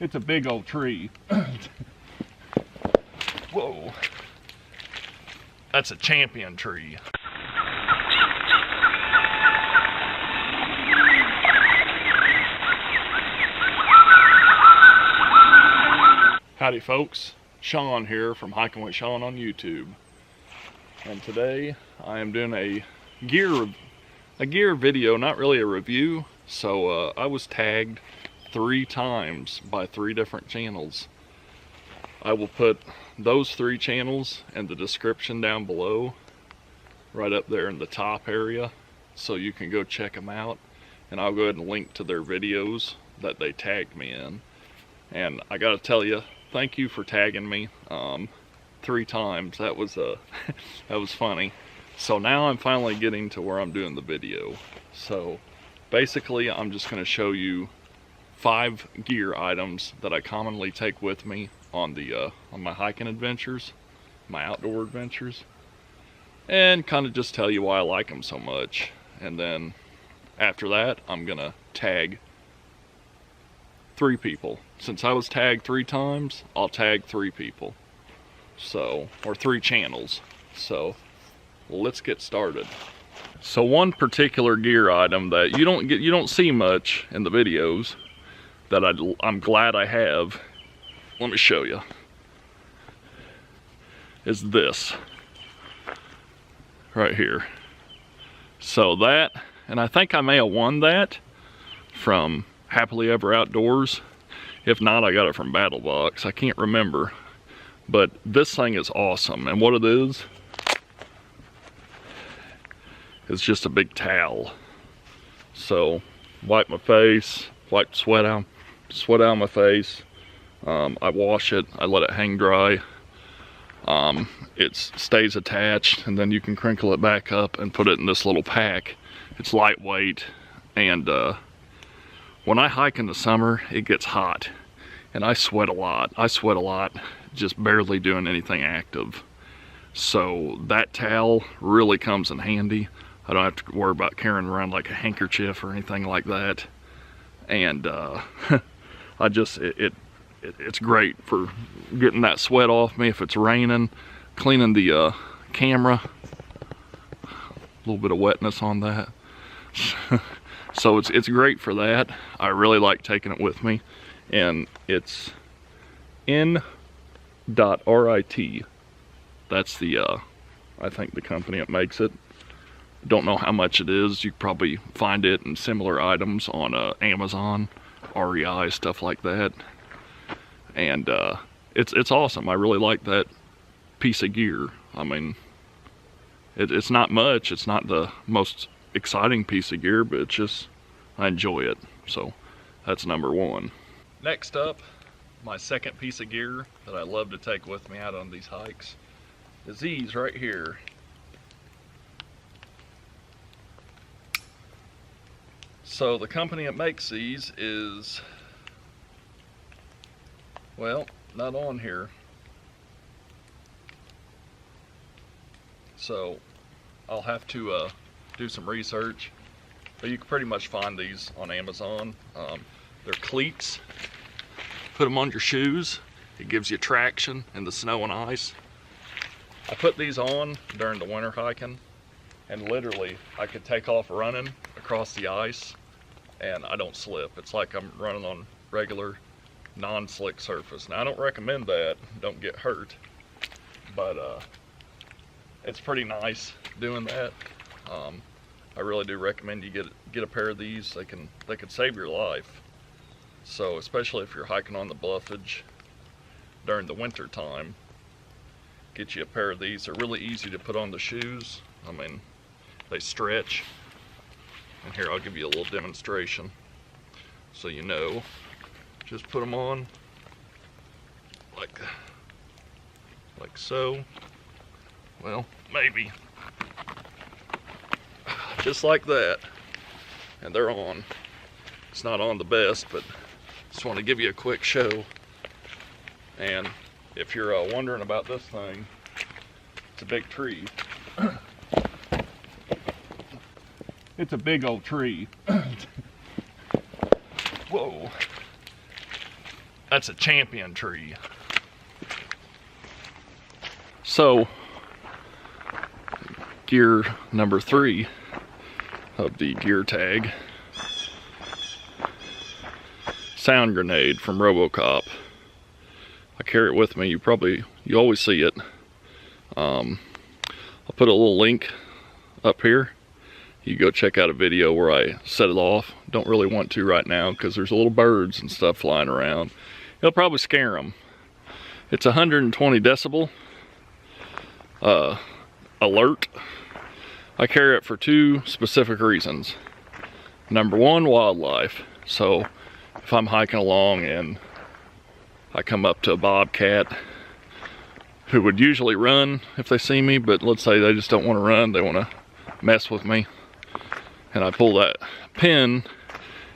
It's a big old tree. Whoa. That's a champion tree. Howdy folks, Shawn here from Hiking with Shawn on YouTube. And today I am doing a gear video, not really a review. So I was tagged 3 times by 3 different channels. I will put those 3 channels in the description down below, right up there in the top area, so you can go check them out. And I'll go ahead and link to their videos that they tagged me in. And I gotta tell you, thank you for tagging me 3 times. That was that was funny. So now I'm finally getting to where I'm doing the video. So basically I'm just going to show you 5 gear items that I commonly take with me on my hiking adventures, my outdoor adventures, and kind of just tell you why I like them so much. And then after that I'm gonna tag 3 people. Since I was tagged 3 times, I'll tag 3 people. So, or 3 channels. So, let's get started. So one particular gear item that you don't see much in the videos that I'm glad I have, let me show you, is this right here. So that, and I think I may have won that from Happily Ever Outdoors. If not, I got it from Battle Box. I can't remember. But this thing is awesome. And what it is just a big towel. So, wipe my face, wipe sweat out of my face. I wash it, I let it hang dry. It stays attached, and then you can crinkle it back up and put it in this little pack. It's lightweight, and when I hike in the summer, it gets hot, and I sweat a lot. Just barely doing anything active. So that towel really comes in handy. I don't have to worry about carrying around like a handkerchief or anything like that. And it's great for getting that sweat off me if it's raining, cleaning the camera. A little bit of wetness on that. So it's great for that. I really like taking it with me, and it's N.RIT. That's the I think the company that makes it. Don't know how much it is. You can probably find it in similar items on Amazon, REI, stuff like that. And it's awesome. I really like that piece of gear. I mean, it's not much. It's not the most exciting piece of gear, but it's just, I enjoy it. So that's number 1. Next up, my second piece of gear that I love to take with me out on these hikes is these right here. So the company that makes these is, well, not on here. So I'll have to do some research, but you can pretty much find these on Amazon. They're cleats. Put them on your shoes. It gives you traction in the snow and ice. I put these on during the winter hiking, and literally I could take off running across the ice and I don't slip. It's like I'm running on regular non-slick surface. Now I don't recommend that, don't get hurt, but it's pretty nice doing that. I really do recommend you get a pair of these. They can save your life. So especially if you're hiking on the bluffage during the winter time, get you a pair of these. They're really easy to put on the shoes. I mean, they stretch. And here, I'll give you a little demonstration so you know. Just put them on like so. Well, maybe just like that, and they're on. It's not on the best, but just want to give you a quick show. And if you're wondering about this thing, it's a big tree. It's a big old tree. Whoa. That's a champion tree. So, gear number 3 of the gear tag. Sound grenade from RoboCop. I carry it with me. You always see it. I'll put a little link up here. You go check out a video where I set it off. Don't really want to right now because there's little birds and stuff flying around. It'll probably scare them. It's 120 decibel alert. I carry it for 2 specific reasons. Number 1, wildlife. So if I'm hiking along and I come up to a bobcat who would usually run if they see me, but let's say they just don't want to run, they want to mess with me, and I pull that pin,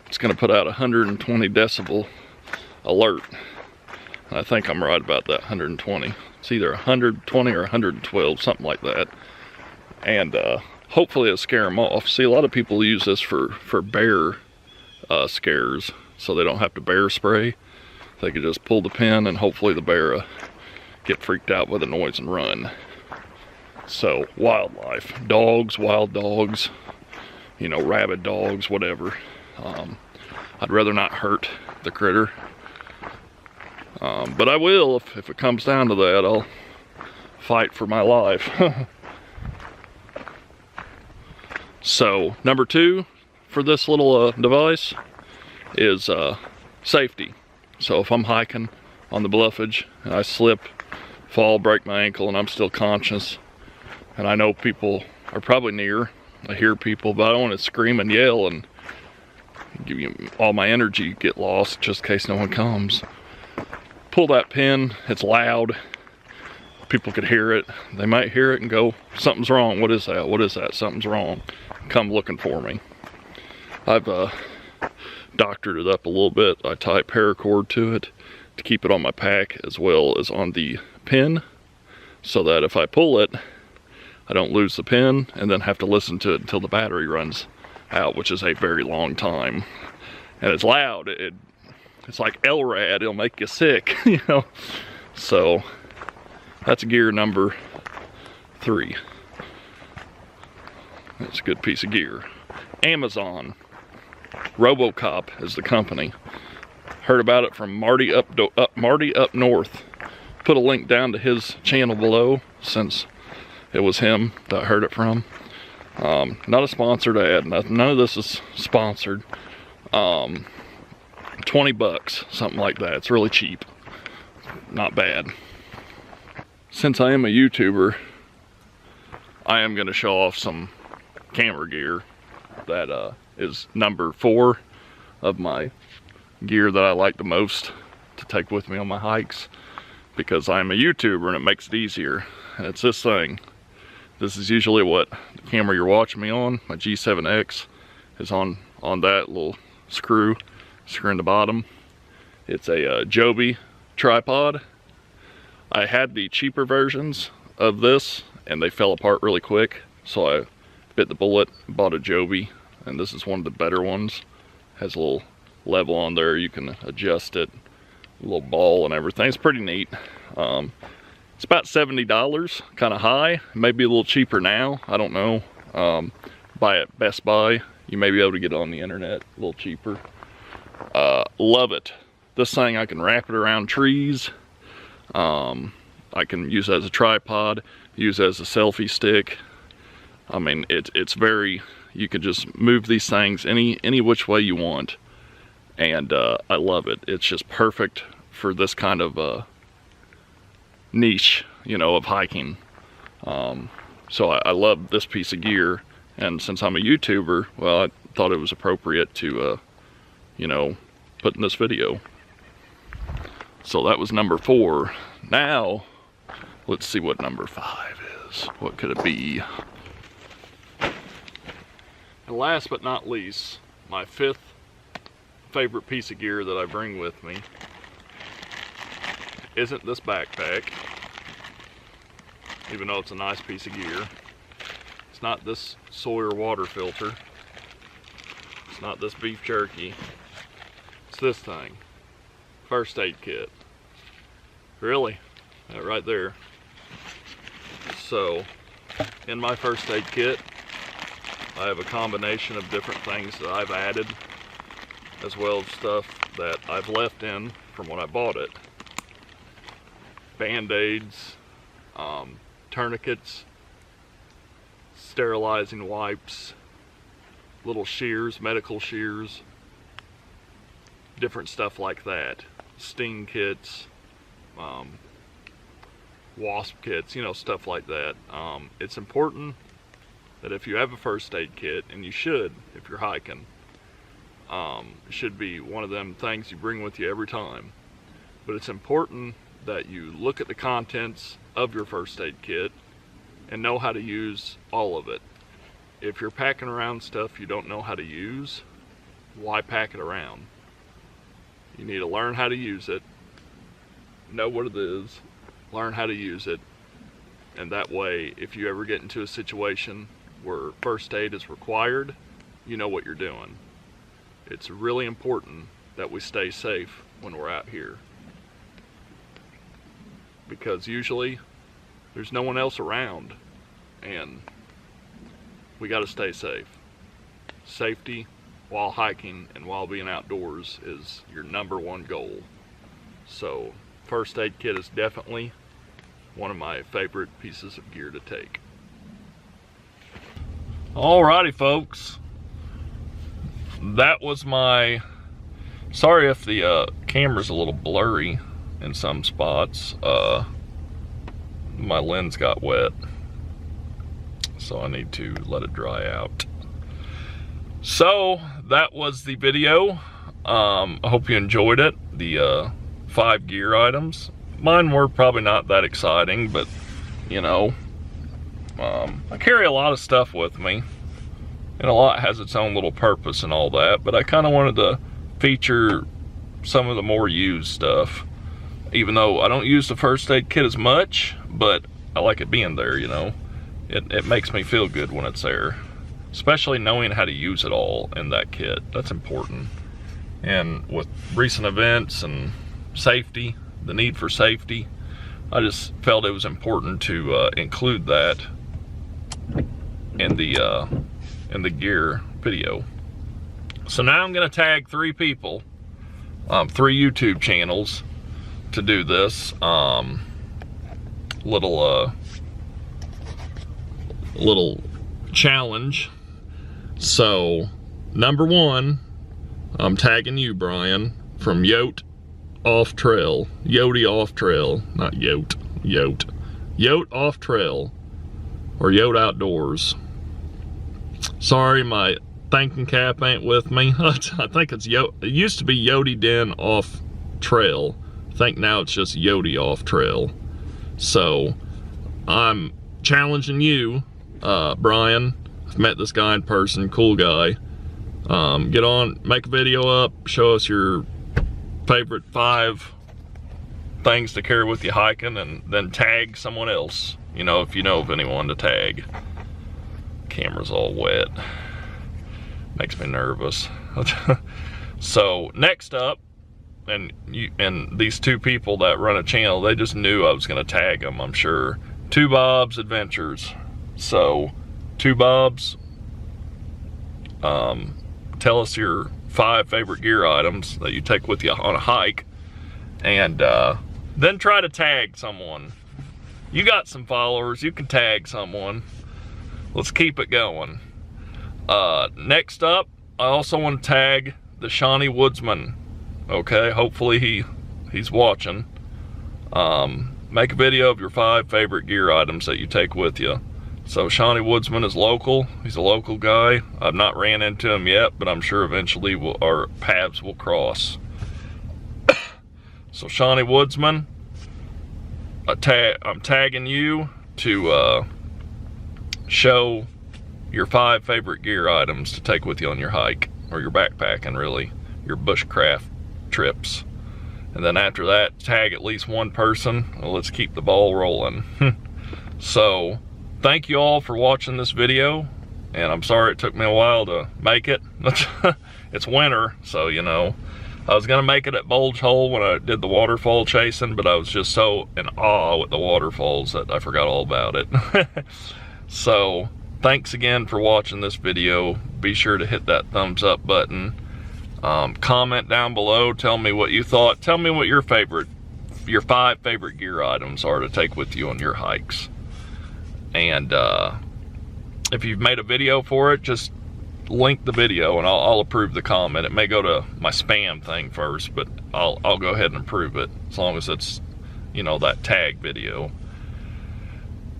it's going to put out 120 decibel alert. And I think I'm right about that, 120. It's either 120 or 112, something like that. And hopefully it'll scare them off. See, a lot of people use this for bear scares, so they don't have to bear spray. They could just pull the pin and hopefully the bear get freaked out with the noise and run. So, wildlife, dogs, wild dogs, you know, rabid dogs, whatever. I'd rather not hurt the critter. But I will, if it comes down to that, I'll fight for my life. So, number 2 for this little device is safety. So if I'm hiking on the bluffage and I slip, fall, break my ankle, and I'm still conscious, and I know people are probably near, I hear people, but I don't want to scream and yell and give you all my energy get lost just in case no one comes. Pull that pin, it's loud, people could hear it, they might hear it and go, something's wrong, what is that, what is that, something's wrong, come looking for me. I've doctored it up a little bit. I tie paracord to it to keep it on my pack as well as on the pin, so that if I pull it, I don't lose the pin and then have to listen to it until the battery runs out, which is a very long time. And it's loud. It's like LRAD. It'll make you sick, you know. So that's gear number 3. That's a good piece of gear. Amazon. RoboCop is the company. Heard about it from Marty up north. Put a link down to his channel below, since it was him that I heard it from. Not a sponsored ad. None of this is sponsored. 20 bucks, something like that. It's really cheap. Not bad. Since I am a YouTuber, I am going to show off some camera gear that is number 4 of my gear that I like the most to take with me on my hikes, because I'm a YouTuber and it makes it easier. And it's this thing. This is usually what the camera you're watching me on, my G7X, is on that little screw in the bottom. It's a Joby tripod. I had the cheaper versions of this and they fell apart really quick, so I bit the bullet, bought a Joby, and this is one of the better ones. Has a little level on there, you can adjust it, a little ball and everything. It's pretty neat. It's about $70, kind of high. Maybe a little cheaper now, I don't know. Buy at Best Buy. You may be able to get it on the internet a little cheaper. Love it. This thing, I can wrap it around trees. I can use it as a tripod, use it as a selfie stick. I mean, it's very, you can just move these things any which way you want. And I love it. It's just perfect for this kind of niche, you know, of hiking. So I love this piece of gear. And since I'm a YouTuber, well, I thought it was appropriate to, you know, put in this video. So that was number 4. Now, let's see what number 5 is. What could it be? And last but not least, my 5th favorite piece of gear that I bring with me isn't this backpack, even though it's a nice piece of gear. It's not this Sawyer water filter. It's not this beef jerky. It's this thing. first aid kit. Really? That right there. So, in my first aid kit, I have a combination of different things that I've added, as well as stuff that I've left in from when I bought it. Band-aids, tourniquets, sterilizing wipes, little shears, medical shears, different stuff like that. Sting kits, wasp kits, you know, stuff like that. It's important that if you have a first aid kit, and you should if you're hiking, it should be one of them things you bring with you every time. But it's important that you look at the contents of your first aid kit and know how to use all of it. If you're packing around stuff you don't know how to use, why pack it around? You need to learn how to use it, know what it is, learn how to use it, and that way if you ever get into a situation where first aid is required, you know what you're doing. It's really important that we stay safe when we're out here, because usually there's no one else around and we got to stay safe. Safety while hiking and while being outdoors is your #1 goal. So first aid kit is definitely one of my favorite pieces of gear to take. Alrighty folks, that was my, sorry if the camera's a little blurry in some spots. My lens got wet, so I need to let it dry out. So that was the video. I hope you enjoyed it. The 5 gear items. Mine were probably not that exciting, but you know, I carry a lot of stuff with me, and a lot has its own little purpose and all that, but I kind of wanted to feature some of the more used stuff, even though I don't use the first aid kit as much, but I like it being there, you know. It makes me feel good when it's there, especially knowing how to use it all in that kit. That's important. And with recent events and safety, the need for safety, I just felt it was important to include that in the gear video. So now I'm gonna tag 3 people, 3 YouTube channels to do this little challenge. So number 1, I'm tagging you, Brian, from Yote Off Trail, Yote Off Trail, not Yote, Yote Off Trail, or Yote Outdoors. Sorry, my thinking cap ain't with me. I think it's Yote. It used to be Yote Den Off Trail. I think now it's just Yote Off Trail. So I'm challenging you, Brian. I've met this guy in person, cool guy. Get on, make a video up, show us your favorite 5 things to carry with you hiking, and then tag someone else, you know, if you know of anyone to tag. Camera's all wet, makes me nervous. So next up, and these 2 people that run a channel, they just knew I was gonna tag them, I'm sure. 2 Bob's Adventures. So 2 Bob's, tell us your 5 favorite gear items that you take with you on a hike, and then try to tag someone. You got some followers, you can tag someone. Let's keep it going. Next up, I also want to tag the Shawnee Woodsman. Okay, hopefully he's watching. Make a video of your 5 favorite gear items that you take with you. So Shawnee Woodsman is local. He's a local guy. I've not ran into him yet, but I'm sure eventually our paths will cross. So Shawnee Woodsman, I'm tagging you to show your 5 favorite gear items to take with you on your hike, or your backpacking, really, your bushcraft trips. And then after that, tag at least 1 person. Well, let's keep the ball rolling. So thank you all for watching this video, and I'm sorry it took me a while to make it. It's winter, so you know, I was gonna make it at Bulge Hole when I did the waterfall chasing, but I was just so in awe with the waterfalls that I forgot all about it. So thanks again for watching this video. Be sure to hit that thumbs up button. Comment down below, tell me what you thought. Tell me what your 5 favorite gear items are to take with you on your hikes. And if you've made a video for it, just link the video and I'll approve the comment. It may go to my spam thing first, but I'll go ahead and approve it as long as it's, you know, that tag video.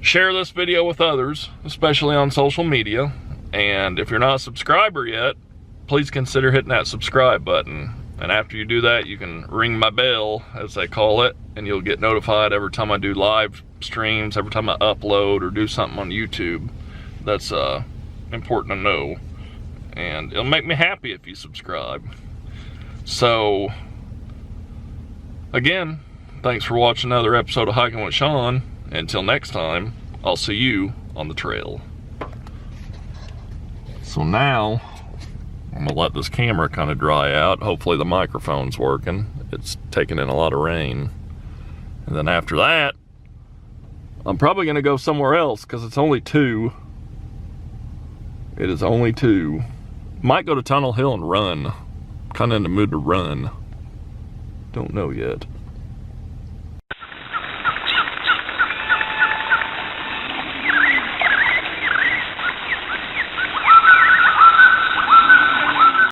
Share this video with others, especially on social media. And if you're not a subscriber yet, please consider hitting that subscribe button. And after you do that, you can ring my bell, as they call it, and you'll get notified every time I do live streams, every time I upload or do something on YouTube. That's important to know. And it'll make me happy if you subscribe. So, again, thanks for watching another episode of Hiking with Shawn. Until next time, I'll see you on the trail. So now, I'm gonna let this camera kind of dry out. Hopefully the microphone's working. It's taking in a lot of rain. And then after that, I'm probably gonna go somewhere else because it's only 2. It is only 2. Might go to Tunnel Hill and run. Kind of in the mood to run. Don't know yet.